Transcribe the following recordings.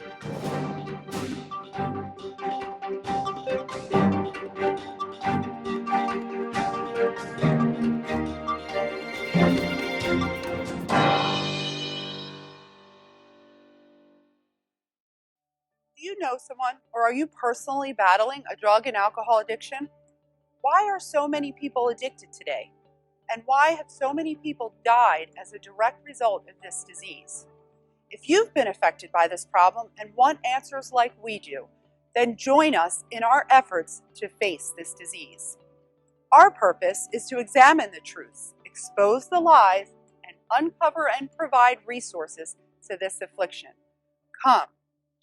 Do you know someone, or are you personally battling a drug and alcohol addiction? Why are so many people addicted today? And why have so many people died as a direct result of this disease? If you've been affected by this problem and want answers like we do, then join us in our efforts to face this disease. Our purpose is to examine the truths, expose the lies, and uncover and provide resources to this affliction. Come,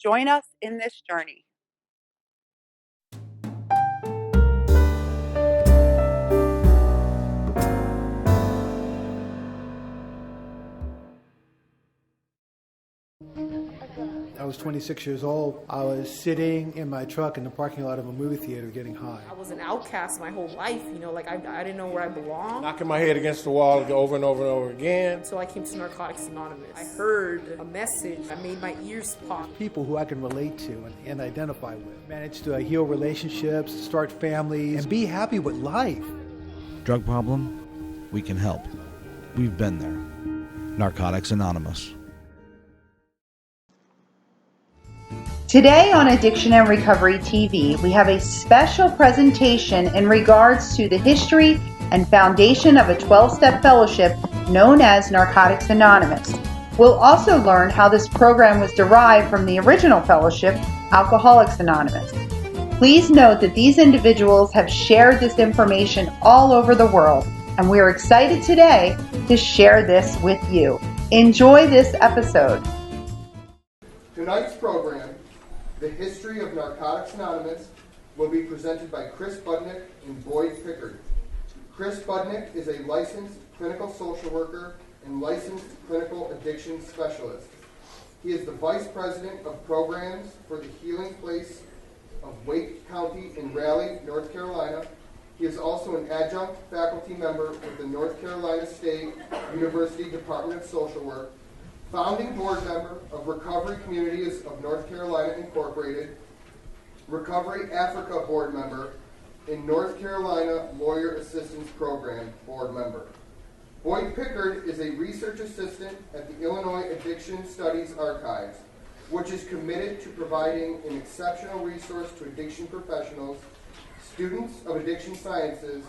join us in this journey. I was 26 years old. I was sitting in my truck in the parking lot of a movie theater getting high. I was an outcast my whole life, I didn't know where I belonged. Knocking my head against the wall over and over and over again. So I came to Narcotics Anonymous. I heard a message that made my ears pop. People who I can relate to and identify with. Managed to heal relationships, start families, and be happy with life. Drug problem? We can help. We've been there. Narcotics Anonymous. Today on Addiction and Recovery TV, we have a special presentation in regards to the history and foundation of a 12-step fellowship known as Narcotics Anonymous. We'll also learn how this program was derived from the original fellowship, Alcoholics Anonymous. Please note that these individuals have shared this information all over the world, and we are excited today to share this with you. Enjoy this episode. Tonight's program, The History of Narcotics Anonymous, will be presented by Chris Budnick and Boyd Pickard. Chris Budnick is a licensed clinical social worker and licensed clinical addiction specialist. He is the Vice President of Programs for the Healing Place of Wake County in Raleigh, North Carolina. He is also an adjunct faculty member with the North Carolina State University Department of Social Work, founding board member of Recovery Communities of North Carolina Incorporated, Recovery Africa board member, and North Carolina Lawyer Assistance Program board member. Boyd Pickard is a research assistant at the Illinois Addiction Studies Archives, which is committed to providing an exceptional resource to addiction professionals, students of addiction sciences,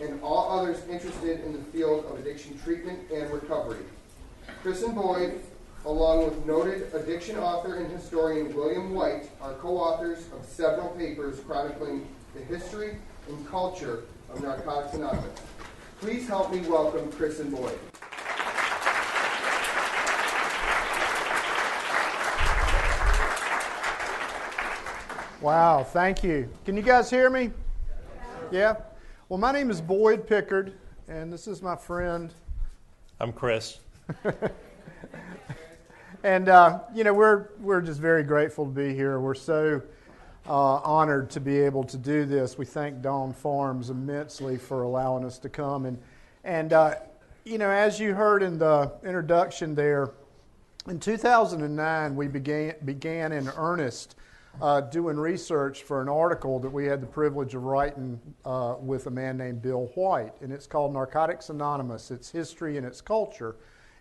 and all others interested in the field of addiction treatment and recovery. Chris and Boyd, along with noted addiction author and historian William White, are co-authors of several papers chronicling the history and culture of Narcotics Anonymous. Please help me welcome Chris and Boyd. Wow, thank you. Can you guys hear me? Yeah? Well, my name is Boyd Pickard, and this is my friend. I'm Chris. And, we're just very grateful to be here. We're so honored to be able to do this. We thank Dawn Farms immensely for allowing us to come. And as you heard in the introduction there, in 2009, we began in earnest doing research for an article that we had the privilege of writing with a man named Bill White. And it's called Narcotics Anonymous, Its History and Its Culture.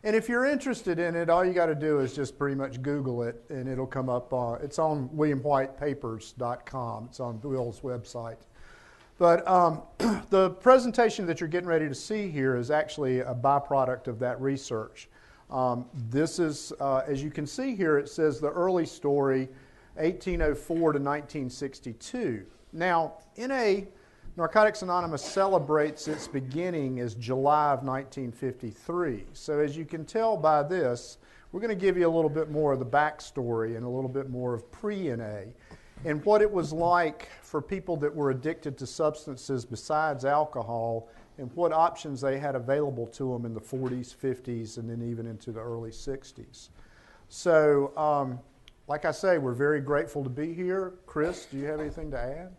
And if you're interested in it, all you got to do is just pretty much Google it, and it'll come up. It's on WilliamWhitePapers.com. It's on Bill's website. But the presentation that you're getting ready to see here is actually a byproduct of that research. This is, as you can see here, it says the early story, 1804 to 1962. Now, Narcotics Anonymous celebrates its beginning as July of 1953. So as you can tell by this, we're going to give you a little bit more of the backstory and a little bit more of pre-NA and what it was like for people that were addicted to substances besides alcohol and what options they had available to them in the 40s, 50s, and then even into the early 60s. So, like I say, we're very grateful to be here. Chris, do you have anything to add?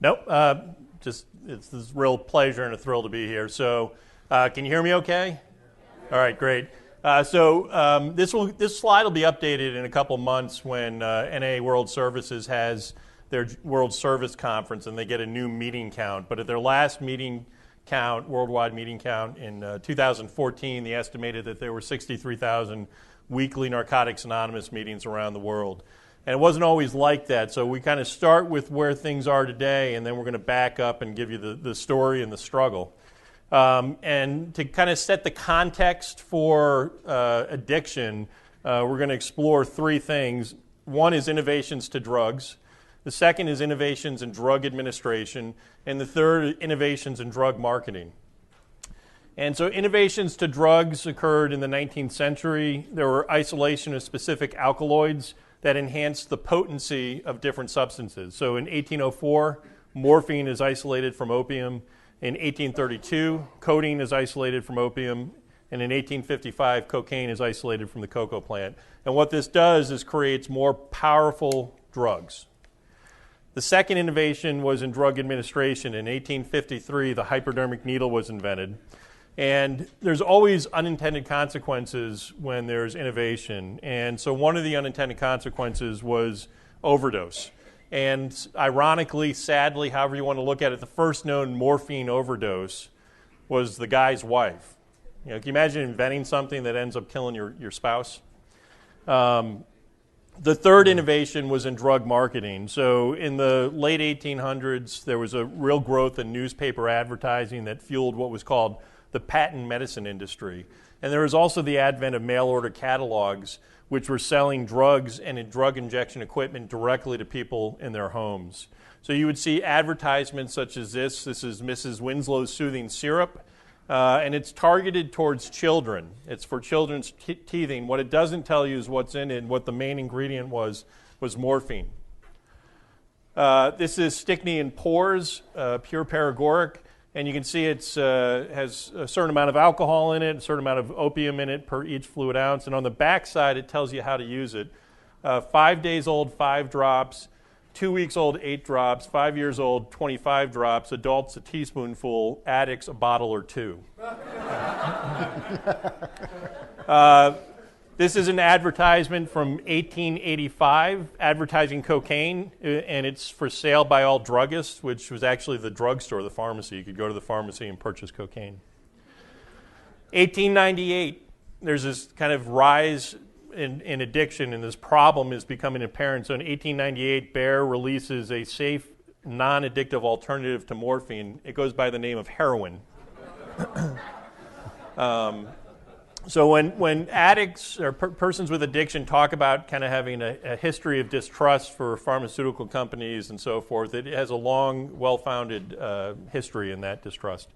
Nope, it's this real pleasure and a thrill to be here. So, can you hear me okay? All right, great. This slide will be updated in a couple months when NA World Services has their World Service Conference and they get a new meeting count. But at their last meeting count, worldwide meeting count in 2014, they estimated that there were 63,000 weekly Narcotics Anonymous meetings around the world. And it wasn't always like that, so we kind of start with where things are today, and then we're going to back up and give you the story and the struggle. And to kind of set the context for addiction, we're going to explore three things. One is innovations to drugs. The second is innovations in drug administration. And the third, innovations in drug marketing. And so innovations to drugs occurred in the 19th century. There were isolation of specific alkaloids that enhanced the potency of different substances. So in 1804, morphine is isolated from opium. In 1832, codeine is isolated from opium. And in 1855, cocaine is isolated from the cocoa plant. And what this does is creates more powerful drugs. The second innovation was in drug administration. In 1853, the hypodermic needle was invented. And there's always unintended consequences when there's innovation. And so one of the unintended consequences was overdose. And ironically, sadly, however you want to look at it, the first known morphine overdose was the guy's wife. Can you imagine inventing something that ends up killing your spouse? The third innovation was in drug marketing. So in the late 1800s, there was a real growth in newspaper advertising that fueled what was called the patent medicine industry. And there was also the advent of mail-order catalogs, which were selling drugs and drug injection equipment directly to people in their homes. So you would see advertisements such as this. This is Mrs. Winslow's Soothing Syrup, and it's targeted towards children. It's for children's teething. What it doesn't tell you is what's in it, and what the main ingredient was morphine. This is Strychnine Pores, pure paregoric. And you can see it has a certain amount of alcohol in it, a certain amount of opium in it per each fluid ounce. And on the back side, it tells you how to use it. 5 days old, 5 drops. 2 weeks old, 8 drops. 5 years old, 25 drops. Adults, a teaspoonful. Addicts, a bottle or 2. This is an advertisement from 1885 advertising cocaine, and it's for sale by all druggists, which was actually the drugstore, the pharmacy. You could go to the pharmacy and purchase cocaine. 1898, there's this kind of rise in addiction, and this problem is becoming apparent. So in 1898, Bayer releases a safe, non-addictive alternative to morphine. It goes by the name of heroin. So when addicts or persons with addiction talk about kind of having a history of distrust for pharmaceutical companies and so forth, it has a long, well-founded history in that distrust.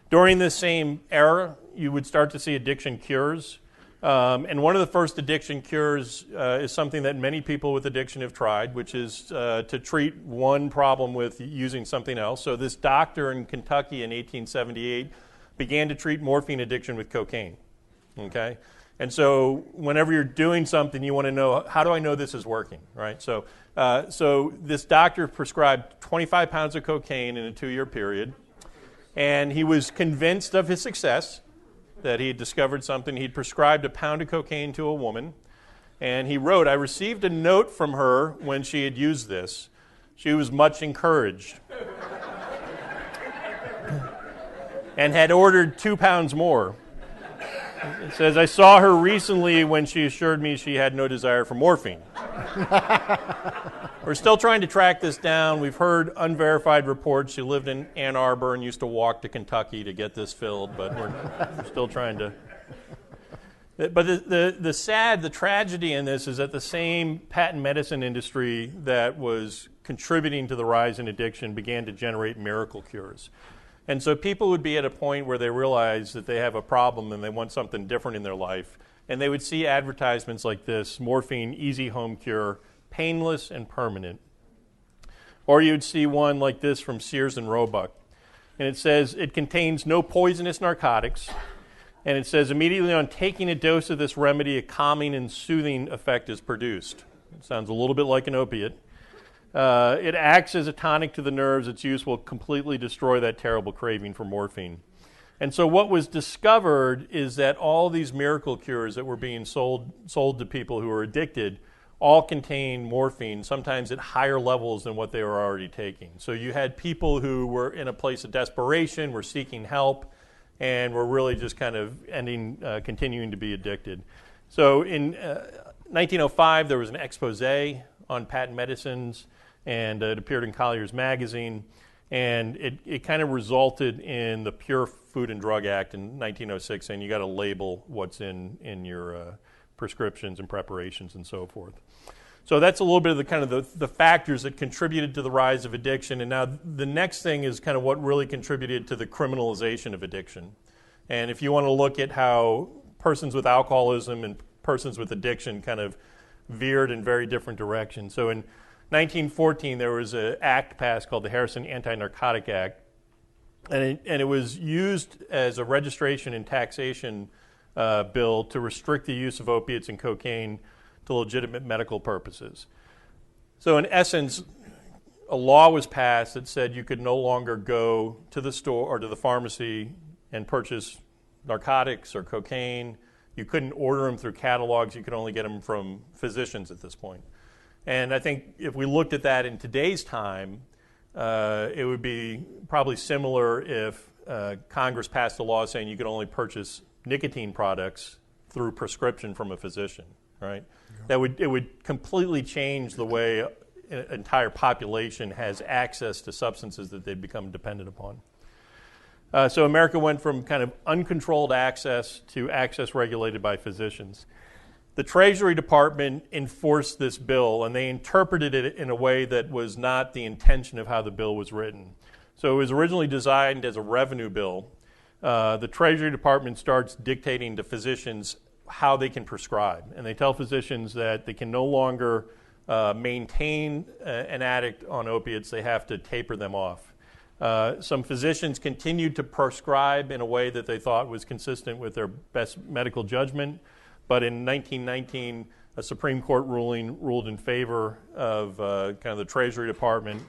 During this same era, you would start to see addiction cures. And one of the first addiction cures is something that many people with addiction have tried, which is to treat one problem with using something else. So this doctor in Kentucky in 1878 began to treat morphine addiction with cocaine. Okay, and so whenever you're doing something, you want to know, how do I know this is working, right? So this doctor prescribed 25 pounds of cocaine in a 2-year period, and he was convinced of his success, that he had discovered something. He'd prescribed a pound of cocaine to a woman, and he wrote, "I received a note from her when she had used this. She was much encouraged and had ordered 2 pounds more. It says, I saw her recently when she assured me she had no desire for morphine." We're still trying to track this down. We've heard unverified reports. She lived in Ann Arbor and used to walk to Kentucky to get this filled, but we're still trying to. But the tragedy in this is that the same patent medicine industry that was contributing to the rise in addiction began to generate miracle cures. And so people would be at a point where they realize that they have a problem and they want something different in their life. And they would see advertisements like this, morphine, easy home cure, painless and permanent. Or you'd see one like this from Sears and Roebuck. And it says, it contains no poisonous narcotics. And it says, immediately on taking a dose of this remedy, a calming and soothing effect is produced. It sounds a little bit like an opiate. It acts as a tonic to the nerves. Its use will completely destroy that terrible craving for morphine. And so what was discovered is that all these miracle cures that were being sold to people who were addicted all contained morphine, sometimes at higher levels than what they were already taking. So you had people who were in a place of desperation, were seeking help, and were really just kind of continuing to be addicted. So in 1905, there was an expose on patent medicines, and it appeared in Collier's magazine, and it kind of resulted in the Pure Food and Drug Act in 1906, saying you got to label what's in your prescriptions and preparations and so forth. So that's a little bit of the kind of the factors that contributed to the rise of addiction. And now the next thing is kind of what really contributed to the criminalization of addiction. And if you want to look at how persons with alcoholism and persons with addiction kind of veered in very different directions. So in 1914, there was an act passed called the Harrison Anti-Narcotic Act. And it was used as a registration and taxation bill to restrict the use of opiates and cocaine to legitimate medical purposes. So in essence, a law was passed that said you could no longer go to the store or to the pharmacy and purchase narcotics or cocaine. You couldn't order them through catalogs. You could only get them from physicians at this point. And I think if we looked at that in today's time, it would be probably similar if Congress passed a law saying you could only purchase nicotine products through prescription from a physician, right? Yeah. It would completely change the way an entire population has access to substances that they've become dependent upon. So America went from kind of uncontrolled access to access regulated by physicians. The Treasury Department enforced this bill, and they interpreted it in a way that was not the intention of how the bill was written. So it was originally designed as a revenue bill. The Treasury Department starts dictating to physicians how they can prescribe. And they tell physicians that they can no longer maintain an addict on opiates. They have to taper them off. Some physicians continued to prescribe in a way that they thought was consistent with their best medical judgment. But in 1919, a Supreme Court ruling ruled in favor of kind of the Treasury Department.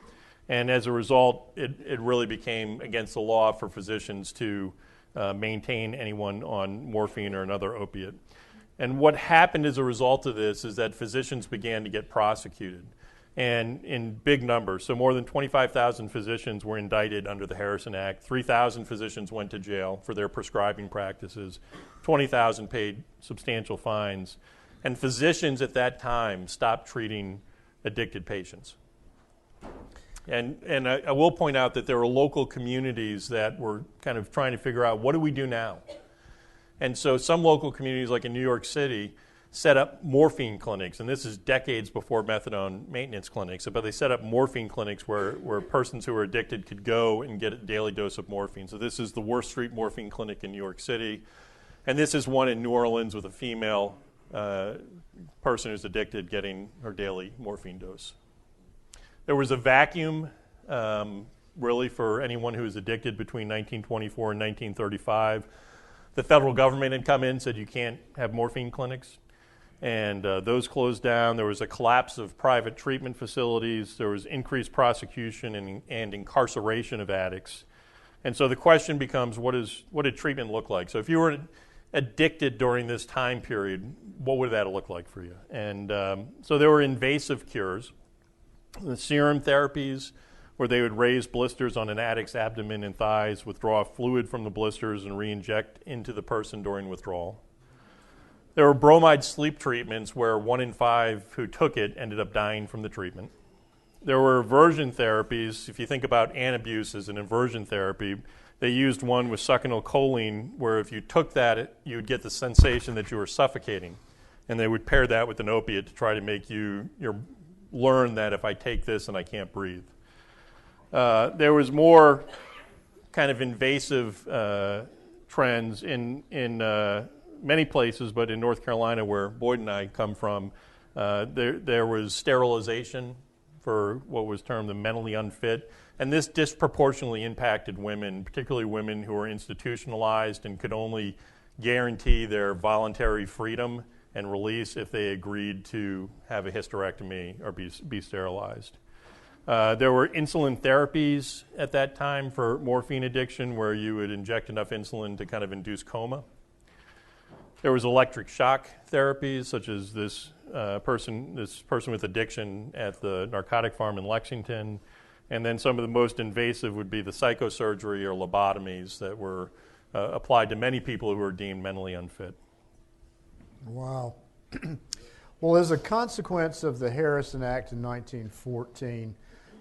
And as a result, it really became against the law for physicians to maintain anyone on morphine or another opiate. And what happened as a result of this is that physicians began to get prosecuted, and in big numbers. So more than 25,000 physicians were indicted under the Harrison Act. 3,000 physicians went to jail for their prescribing practices. 20,000 paid substantial fines. And physicians at that time stopped treating addicted patients. And I will point out that there were local communities that were kind of trying to figure out, what do we do now? And so some local communities, like in New York City, set up morphine clinics. And this is decades before methadone maintenance clinics. But they set up morphine clinics where persons who were addicted could go and get a daily dose of morphine. So this is the Worth Street Morphine Clinic in New York City. And this is one in New Orleans with a female person who's addicted getting her daily morphine dose. There was a vacuum, really, for anyone who was addicted between 1924 and 1935. The federal government had come in and said you can't have morphine clinics, and those closed down. There was a collapse of private treatment facilities. There was increased prosecution and incarceration of addicts. And so the question becomes, what did treatment look like? So if you were addicted during this time period, what would that look like for you? And so there were invasive cures. The serum therapies, where they would raise blisters on an addict's abdomen and thighs, withdraw fluid from the blisters, and re-inject into the person during withdrawal. There were bromide sleep treatments where 1 in 5 who took it ended up dying from the treatment. There were aversion therapies. If you think about Antabuse as an aversion therapy, they used one with succinylcholine, where if you took that, you would get the sensation that you were suffocating. And they would pair that with an opiate to try to make you learn that if I take this and I can't breathe. There was more kind of invasive trends in many places, but in North Carolina, where Boyd and I come from, there was sterilization for what was termed the mentally unfit, and this disproportionately impacted women, particularly women who were institutionalized and could only guarantee their voluntary freedom and release if they agreed to have a hysterectomy or be sterilized. There were insulin therapies at that time for morphine addiction where you would inject enough insulin to kind of induce coma. There was electric shock therapies, such as this person with addiction at the narcotic farm in Lexington. And then some of the most invasive would be the psychosurgery or lobotomies that were applied to many people who were deemed mentally unfit. Wow. Well, as a consequence of the Harrison Act in 1914,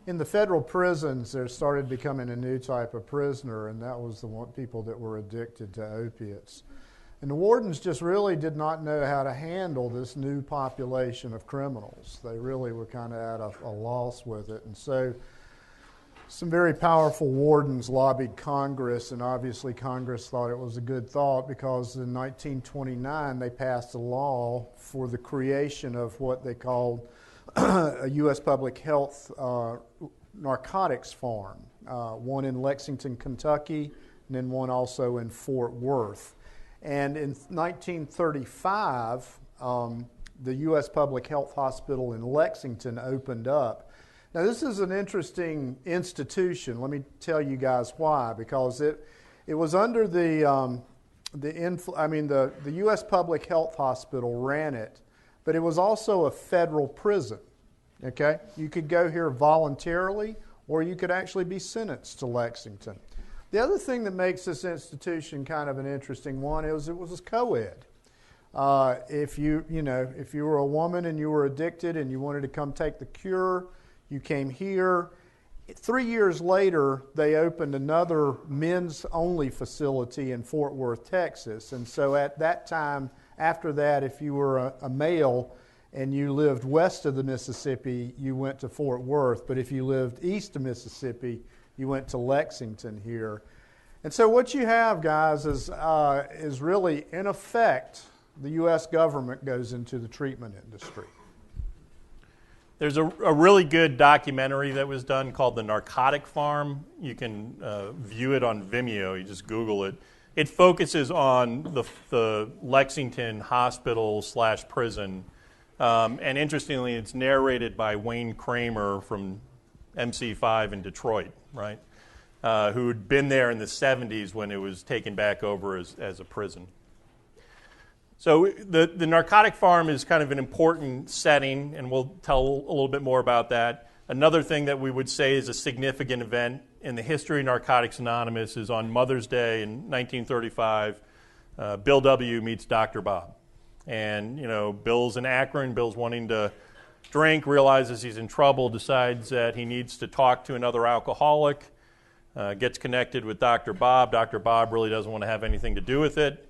in the federal prisons, there started becoming a new type of prisoner, and that was the people that were addicted to opiates. And the wardens just really did not know how to handle this new population of criminals. They really were kind of at a loss with it. And so some very powerful wardens lobbied Congress, and obviously Congress thought it was a good thought because in 1929 they passed a law for the creation of what they called a U.S. public health narcotics farm, one in Lexington, Kentucky, and then one also in Fort Worth. And in 1935, the U.S. Public Health Hospital in Lexington opened up. Now, this is an interesting institution. Let me tell you guys why. Because it was under the U.S. Public Health Hospital ran it, but it was also a federal prison. Okay, you could go here voluntarily, or you could actually be sentenced to Lexington. The other thing that makes this institution kind of an interesting one is it was co-ed. If you were a woman and you were addicted and you wanted to come take the cure, you came here. 3 years later, they opened another men's-only facility in Fort Worth, Texas. And so at that time, after that, if you were a male and you lived west of the Mississippi, you went to Fort Worth. But if you lived east of Mississippi, you went to Lexington here. And so what you have, guys, is really, in effect, the U.S. government goes into the treatment industry. There's a really good documentary that was done called The Narcotic Farm. You can view it on Vimeo. You just Google it. It focuses on the Lexington hospital/prison. And interestingly, it's narrated by Wayne Kramer from MC5 in Detroit, right? Who had been there in the 70s when it was taken back over as a prison. So the narcotic farm is kind of an important setting, and we'll tell a little bit more about that. Another thing that we would say is a significant event in the history of Narcotics Anonymous is on Mother's Day in 1935, Bill W. meets Dr. Bob. And, Bill's in Akron, Bill's wanting to drink, realizes he's in trouble, decides that he needs to talk to another alcoholic, gets connected with Dr. Bob. Dr. Bob really doesn't want to have anything to do with it.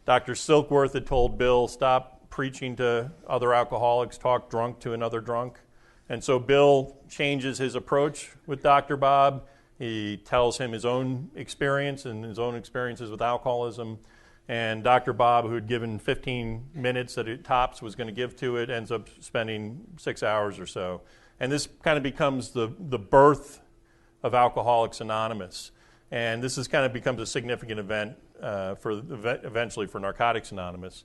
Dr. Silkworth had told Bill, stop preaching to other alcoholics, talk drunk to another drunk. And so Bill changes his approach with Dr. Bob. He tells him his own experience and his own experiences with alcoholism. And Dr. Bob, who had given 15 minutes that it tops was going to give to it, ends up spending 6 hours or so. And this kind of becomes the birth of Alcoholics Anonymous. And this is kind of becomes a significant event eventually for Narcotics Anonymous.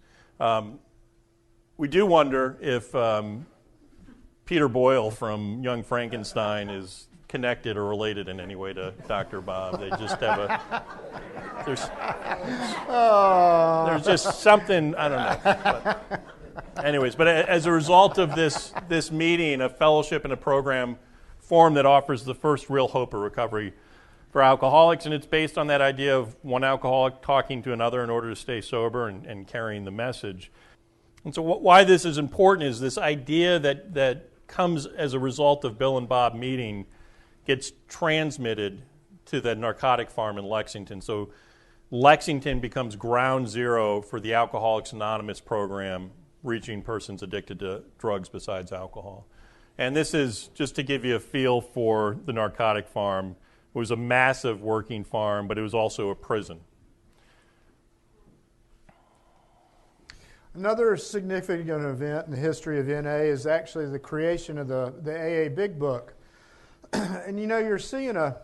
We do wonder if Peter Boyle from Young Frankenstein is connected or related in any way to Dr. Bob. They just have there's just something, I don't know. But as a result of this meeting, a fellowship and a program formed that offers the first real hope of recovery for alcoholics, and it's based on that idea of one alcoholic talking to another in order to stay sober and carrying the message. And so why this is important is this idea that comes as a result of Bill and Bob meeting gets transmitted to the narcotic farm in Lexington. So Lexington becomes ground zero for the Alcoholics Anonymous program, reaching persons addicted to drugs besides alcohol. And this is just to give you a feel for the narcotic farm. It was a massive working farm, but it was also a prison. Another significant event in the history of NA is actually the creation of the AA Big Book. And you're seeing a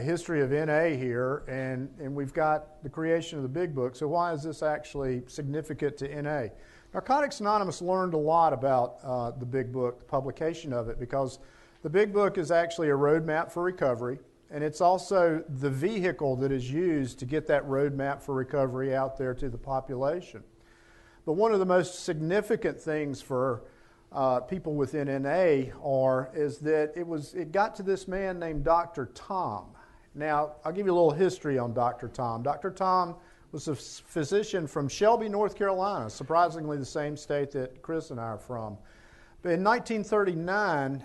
history of NA here, and we've got the creation of the Big Book. So why is this actually significant to NA? Narcotics Anonymous learned a lot about the Big Book, the publication of it, because The Big Book is actually a roadmap for recovery, and it's also the vehicle that is used to get that roadmap for recovery out there to the population. But one of the most significant things for people within NA is that it got to this man named Dr. Tom. Now, I'll give you a little history on Dr. Tom. Dr. Tom was a physician from Shelby, North Carolina, surprisingly the same state that Chris and I are from. But in 1939,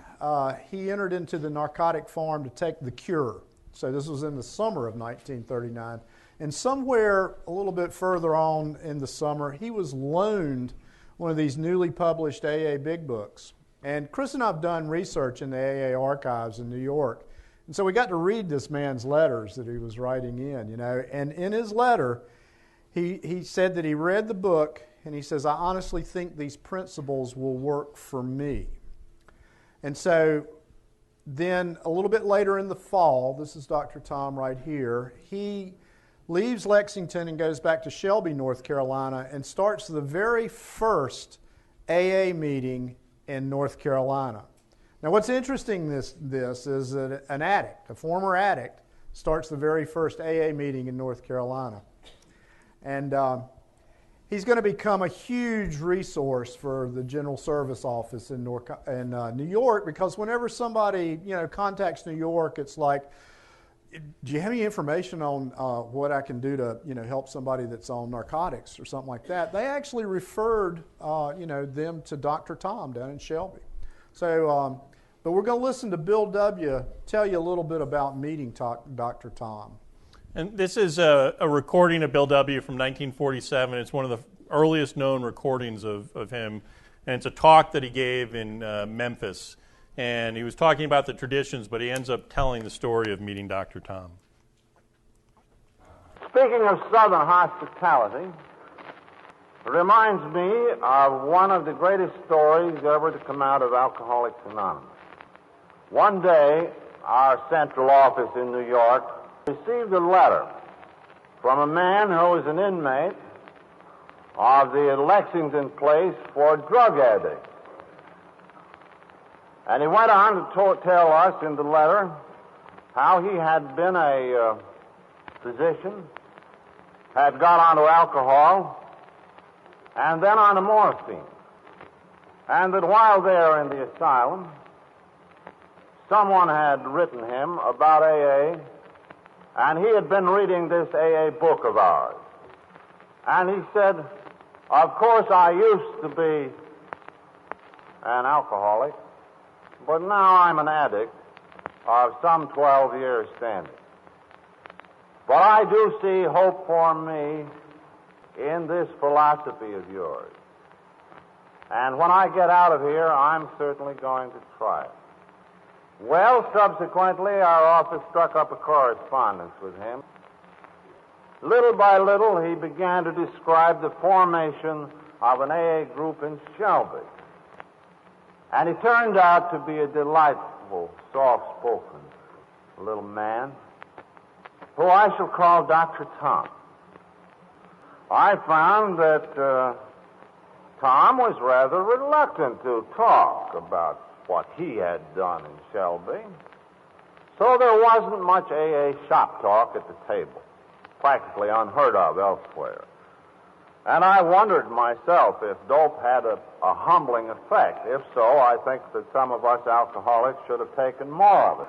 he entered into the narcotic farm to take the cure. So this was in the summer of 1939. And somewhere a little bit further on in the summer, he was loaned one of these newly published AA Big Books. And Chris and I have done research in the AA archives in New York. And so we got to read this man's letters that he was writing in, you know. And in his letter, he said that he read the book, and he says, I honestly think these principles will work for me. And so then a little bit later in the fall, this is Dr. Tom right here, he leaves Lexington and goes back to Shelby, North Carolina, and starts the very first AA meeting in North Carolina. Now, what's interesting this is that an addict, a former addict, starts the very first AA meeting in North Carolina. And he's going to become a huge resource for the General Service Office in New York, because whenever somebody contacts New York, it's like, do you have any information on what I can do to help somebody that's on narcotics or something like that? They actually referred them to Dr. Tom down in Shelby. So, but we're going to listen to Bill W. tell you a little bit about meeting Dr. Tom. And this is a recording of Bill W. from 1947. It's one of the earliest known recordings of him, and it's a talk that he gave in Memphis. And he was talking about the traditions, but he ends up telling the story of meeting Dr. Tom. Speaking of Southern hospitality, it reminds me of one of the greatest stories ever to come out of Alcoholics Anonymous. One day, our central office in New York received a letter from a man who was an inmate of the Lexington place for drug addicts. And he went on to tell us in the letter how he had been a physician, had got onto alcohol, and then onto morphine. And that while there in the asylum, someone had written him about AA, and he had been reading this AA book of ours. And he said, of course I used to be an alcoholic, but now I'm an addict of some 12 years standing. But I do see hope for me in this philosophy of yours. And when I get out of here, I'm certainly going to try it. Well, subsequently, our office struck up a correspondence with him. Little by little, he began to describe the formation of an AA group in Shelby. And he turned out to be a delightful, soft-spoken little man who I shall call Dr. Tom. I found that Tom was rather reluctant to talk about what he had done in Shelby. So there wasn't much AA shop talk at the table, practically unheard of elsewhere. And I wondered myself if dope had a humbling effect. If so, I think that some of us alcoholics should have taken more of it.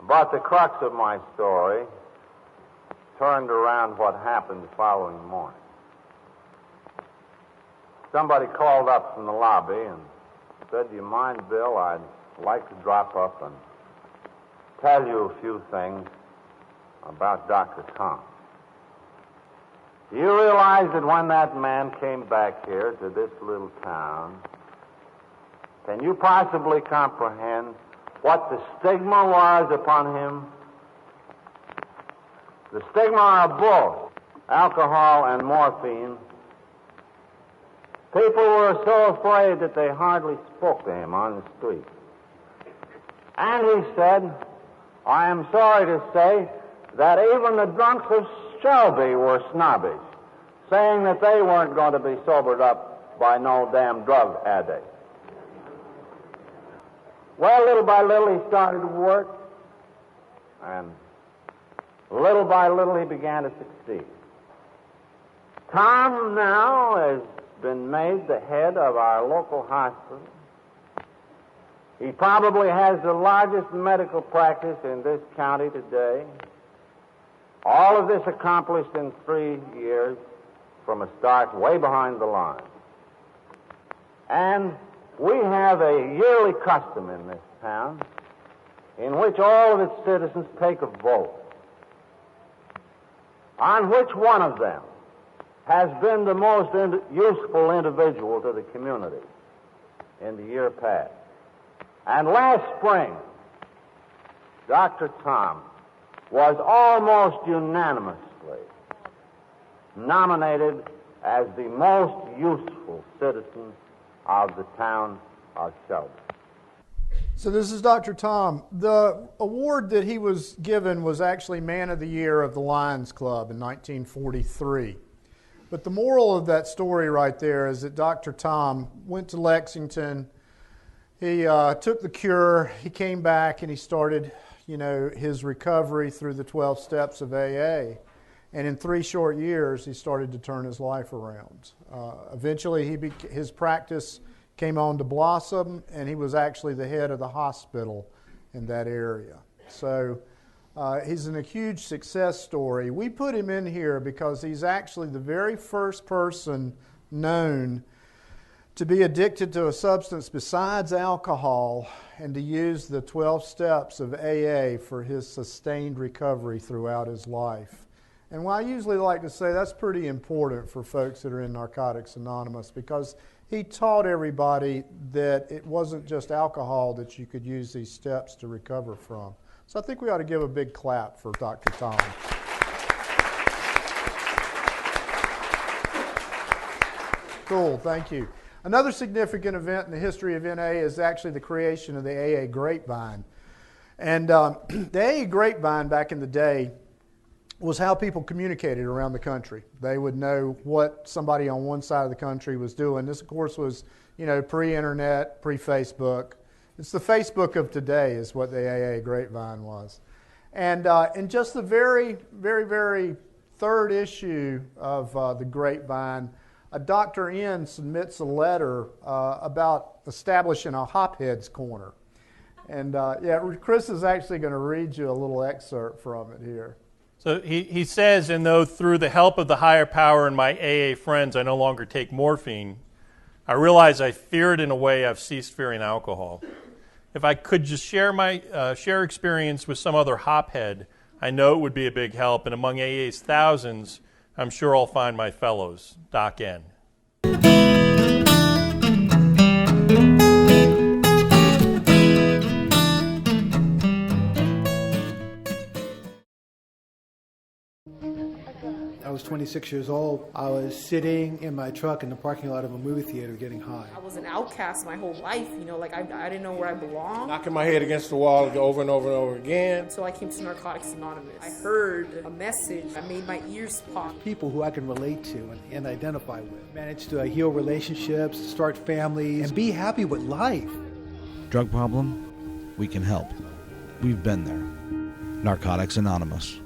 But the crux of my story turned around what happened the following morning. Somebody called up from the lobby and said, do you mind, Bill, I'd like to drop up and tell you a few things about Dr. Tom. Do you realize that when that man came back here to this little town, can you possibly comprehend what the stigma was upon him? The stigma of both alcohol and morphine. People were so afraid that they hardly spoke to him on the street. And he said, I am sorry to say that even the drunks of Shelby were snobbish, saying that they weren't going to be sobered up by no damn drug addict. Well, little by little he started to work, and little by little he began to succeed. Tom now has been made the head of our local hospital. He probably has the largest medical practice in this county today. All of this accomplished in 3 years from a start way behind the line. And we have a yearly custom in this town in which all of its citizens take a vote on which one of them has been the most useful individual to the community in the year past. And last spring, Dr. Tom was almost unanimously nominated as the most useful citizen of the town of Shelby. So this is Dr. Tom. The award that he was given was actually Man of the Year of the Lions Club in 1943. But the moral of that story right there is that Dr. Tom went to Lexington. He took the cure. He came back and he started, his recovery through the 12 steps of AA. And in 3 short years, he started to turn his life around. Eventually, his practice came on to blossom, and he was actually the head of the hospital in that area. So he's a huge success story. We put him in here because he's actually the very first person known to be addicted to a substance besides alcohol and to use the 12 steps of AA for his sustained recovery throughout his life. And I usually like to say that's pretty important for folks that are in Narcotics Anonymous, because he taught everybody that it wasn't just alcohol that you could use these steps to recover from. So I think we ought to give a big clap for Dr. Tom. Cool, thank you. Another significant event in the history of NA is actually the creation of the AA Grapevine. And the AA Grapevine back in the day was how people communicated around the country. They would know what somebody on one side of the country was doing. This, of course, was, pre-internet, pre-Facebook. It's the Facebook of today is what the AA Grapevine was. And in just the very, very, very third issue of the Grapevine, Dr. N submits a letter about establishing a Hopheads Corner. And Chris is actually going to read you a little excerpt from it here. So he says, and though through the help of the higher power and my AA friends I no longer take morphine, I realize I fear it in a way I've ceased fearing alcohol. If I could just share experience with some other hophead, I know it would be a big help, and among AA's thousands, I'm sure I'll find my fellows. Doc N. I was 26 years old. I was sitting in my truck in the parking lot of a movie theater getting high. I was an outcast my whole life, I didn't know where I belonged. Knocking my head against the wall over and over and over again. So I came to Narcotics Anonymous. I heard a message that made my ears pop. People who I can relate to and identify with. Manage to heal relationships, start families, and be happy with life. Drug problem? We can help. We've been there. Narcotics Anonymous.